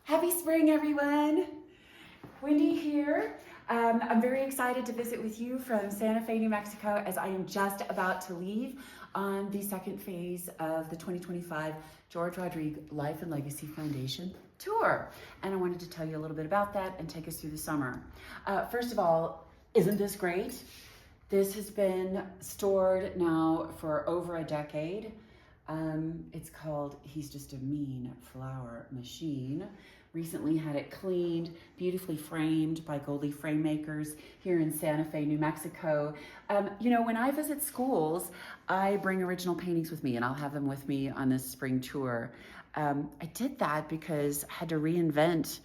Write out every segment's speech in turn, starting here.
Happy spring, everyone. Wendy here. I'm very excited to visit with you from Santa Fe, New Mexico, as I am just about to leave on the second phase of the 2025 George Rodrigue Life and Legacy Foundation tour. And I wanted to tell you a little bit about that and take us through the summer. First of all, isn't this great? This has been stored now for over a decade. It's called He's Just a Mean Flower Machine. Recently had it cleaned, beautifully framed by Goldie Frame Makers here in Santa Fe, New Mexico. You know, when I visit schools, I bring original paintings with me, and I'll have them with me on this spring tour. I did that because I had to reinvent,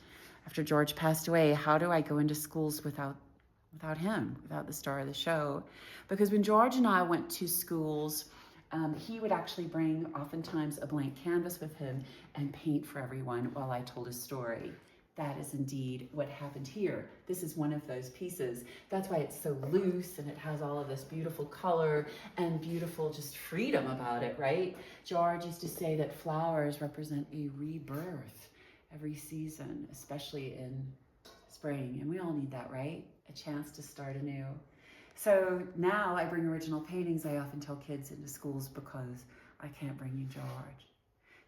after George passed away, how do I go into schools without him, without the star of the show? Because when George and I went to schools, he would actually bring oftentimes a blank canvas with him and paint for everyone while I told his story. That is indeed what happened here. This is one of those pieces. That's why it's so loose and it has all of this beautiful color and beautiful just freedom about it, right? George used to say that flowers represent a rebirth every season, especially in spring. And we all need that, right? A chance to start anew. So now I bring original paintings. I often tell kids into schools because I can't bring you George.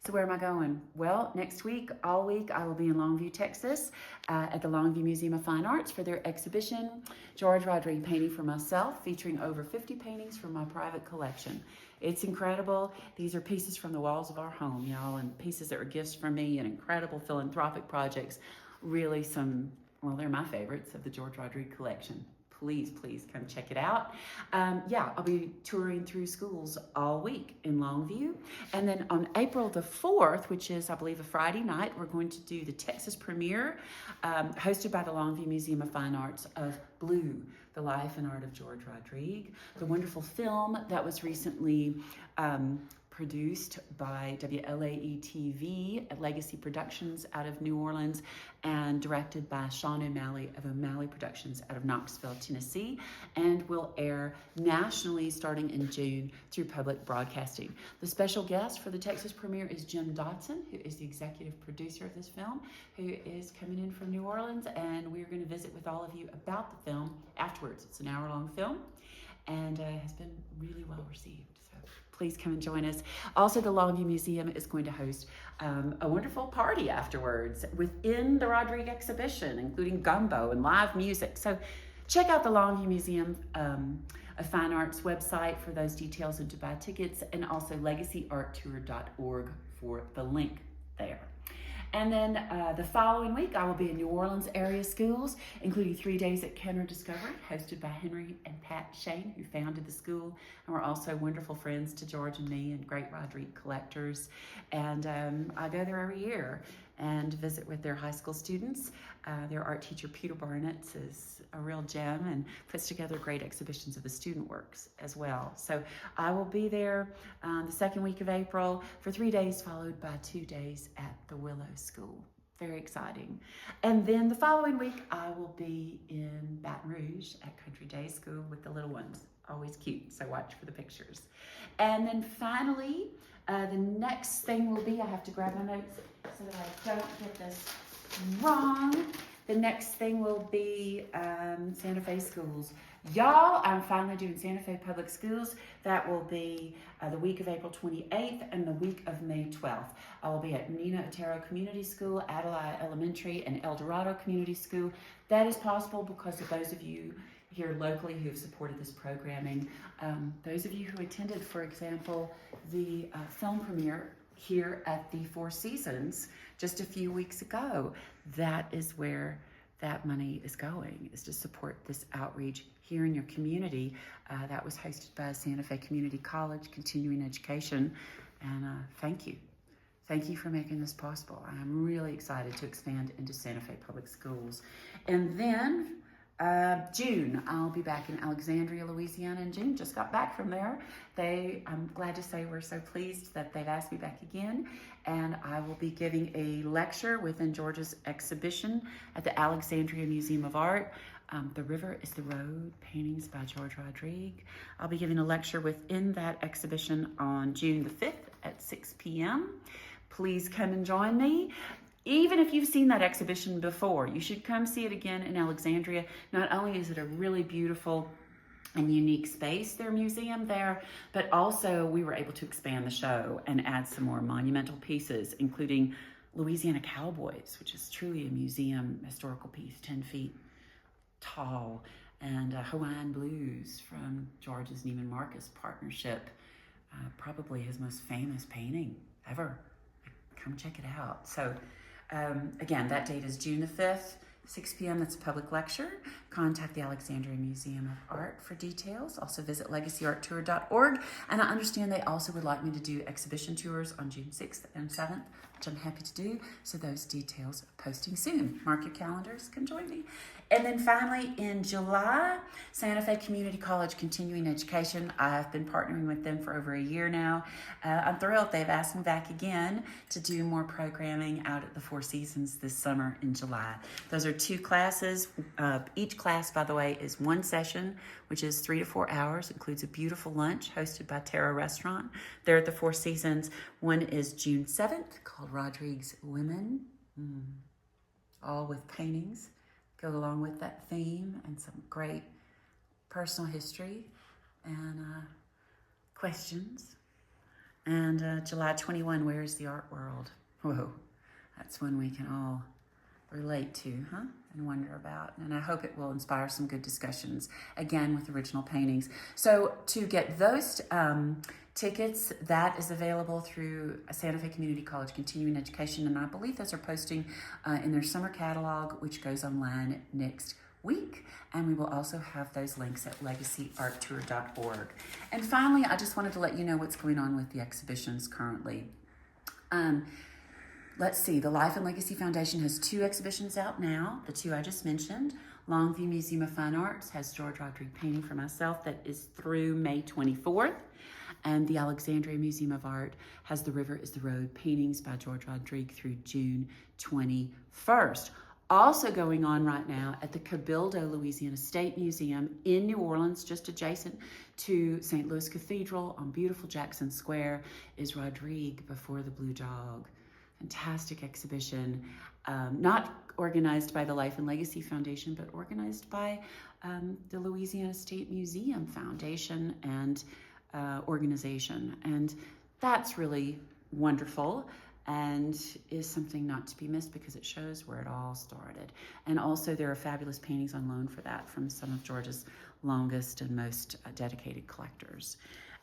So where am I going? Well, next week, all week, I will be in Longview, Texas, at the Longview Museum of Fine Arts for their exhibition, George Rodrigue Painting for Myself, featuring over 50 paintings from my private collection. It's incredible. These are pieces from the walls of our home, y'all, and pieces that were gifts from me and incredible philanthropic projects. Really some, well, they're my favorites of the George Rodrigue collection. Please come check it out. Yeah, I'll be touring through schools all week in Longview. And then on April the 4th, which is, I believe, a Friday night, we're going to do the Texas premiere, hosted by the Longview Museum of Fine Arts, of Blue, the Life and Art of George Rodrigue, the wonderful film that was recently produced by WLAE-TV at Legacy Productions out of New Orleans and directed by Sean O'Malley of O'Malley Productions out of Knoxville, Tennessee, and will air nationally starting in June through public broadcasting. The special guest for the Texas premiere is Jim Dotson, who is the executive producer of this film, who is coming in from New Orleans, and we're going to visit with all of you about the film afterwards. It's an hour-long film and has been really well received. Please come and join us. Also, the Longview Museum is going to host a wonderful party afterwards within the Rodrigue exhibition, including gumbo and live music. So check out the Longview Museum of Fine Arts website for those details and to buy tickets, and also legacyarttour.org for the link there. And then the following week, I will be in New Orleans area schools, including 3 days at Kenner Discovery, hosted by Henry and Pat Shane, who founded the school, and were also wonderful friends to George and me and great Rodrigue collectors. And I go there every year and visit with their high school students. Their art teacher, Peter Barnett, is a real gem and puts together great exhibitions of the student works as well. So I will be there the second week of April for 3 days, followed by 2 days at the Willow School. Very exciting. And then the following week, I will be in Baton Rouge at Country Day School with the little ones. Always cute, so watch for the pictures. And then finally, the next thing will be, I have to grab my notes so that I don't get this wrong. The next thing will be Santa Fe schools. Y'all, I'm finally doing Santa Fe Public Schools. That will be the week of April 28th and the week of May 12th. I will be at Nina Otero Community School, Adelaide Elementary, and El Dorado Community School. That is possible because of those of you here locally who have supported this programming. Those of you who attended, for example, the film premiere here at the Four Seasons just a few weeks ago, that is where that money is going, is to support this outreach here in your community. That was hosted by Santa Fe Community College Continuing Education, and thank you. Thank you for making this possible. I'm really excited to expand into Santa Fe Public Schools. And then June, I'll be back in Alexandria, Louisiana in June. Just got back from there. I'm glad to say we're so pleased that they've asked me back again. And I will be giving a lecture within George's exhibition at the Alexandria Museum of Art. The River is the Road, paintings by George Rodrigue. I'll be giving a lecture within that exhibition on June the 5th at 6 p.m. Please come and join me. even if you've seen that exhibition before, you should come see it again in Alexandria. Not only is it a really beautiful and unique space, their museum there, but also we were able to expand the show and add some more monumental pieces, including Louisiana Cowboys, which is truly a museum historical piece, 10 feet tall, and Hawaiian Blues from George's Neiman Marcus partnership, probably his most famous painting ever. Come check it out. So again, that date is June the 5th, 6 p.m. That's a public lecture. Contact the Alexandria Museum of Art for details. Also visit legacyarttour.org. And I understand they also would like me to do exhibition tours on June 6th and 7th, which I'm happy to do. So those details are posting soon. Mark your calendars, come join me. And then finally, in July, Santa Fe Community College Continuing Education. I've been partnering with them for over a year now. I'm thrilled they've asked me back again to do more programming out at the Four Seasons this summer in July. Those are 2 classes. Each class, by the way, is 1 session, which is 3 to 4 hours, includes a beautiful lunch hosted by Terra Restaurant there at the Four Seasons. One is June 7th, called Rodrigue's Women, all with paintings. Go along with that theme and some great personal history and questions. And July 21, Where's the Art World? Whoa, that's one we can all relate to, huh? And wonder about. And I hope it will inspire some good discussions, again, with original paintings. So to get those tickets, that is available through Santa Fe Community College Continuing Education, and I believe those are posting in their summer catalog, which goes online next week. And we will also have those links at legacyarttour.org. And finally, I just wanted to let you know what's going on with the exhibitions currently. Let's see, the Life and Legacy Foundation has 2 exhibitions out now, the 2 I just mentioned. Longview Museum of Fine Arts has George Rodrigue painting for myself that is through May 24th. And the Alexandria Museum of Art has The River is the Road paintings by George Rodrigue through June 21st. Also going on right now at the Cabildo, Louisiana State Museum in New Orleans, just adjacent to St. Louis Cathedral on beautiful Jackson Square, is Rodrigue Before the Blue Dog. Fantastic exhibition, not organized by the Life and Legacy Foundation, but organized by the Louisiana State Museum Foundation and organization. And that's really wonderful and is something not to be missed because it shows where it all started. And also there are fabulous paintings on loan for that from some of George's longest and most dedicated collectors.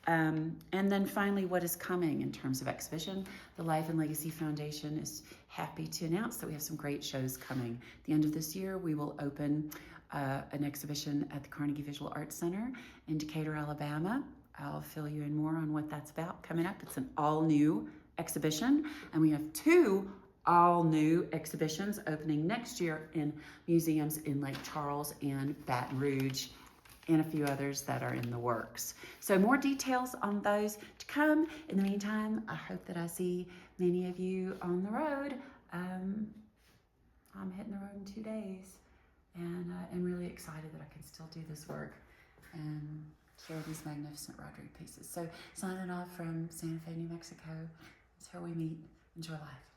And then finally, what is coming in terms of exhibition? The Life and Legacy Foundation is happy to announce that we have some great shows coming. At the end of this year, we will open an exhibition at the Carnegie Visual Arts Center in Decatur, Alabama. I'll fill you in more on what that's about coming up. It's an all-new exhibition, and we have 2 all-new exhibitions opening next year in museums in Lake Charles and Baton Rouge, and a few others that are in the works. So more details on those to come. In the meantime, I hope that I see many of you on the road. I'm hitting the road in 2 days, and I'm really excited that I can still do this work and share these magnificent Rodrigue pieces. So signing off from Santa Fe, New Mexico. It's where we meet. Enjoy life.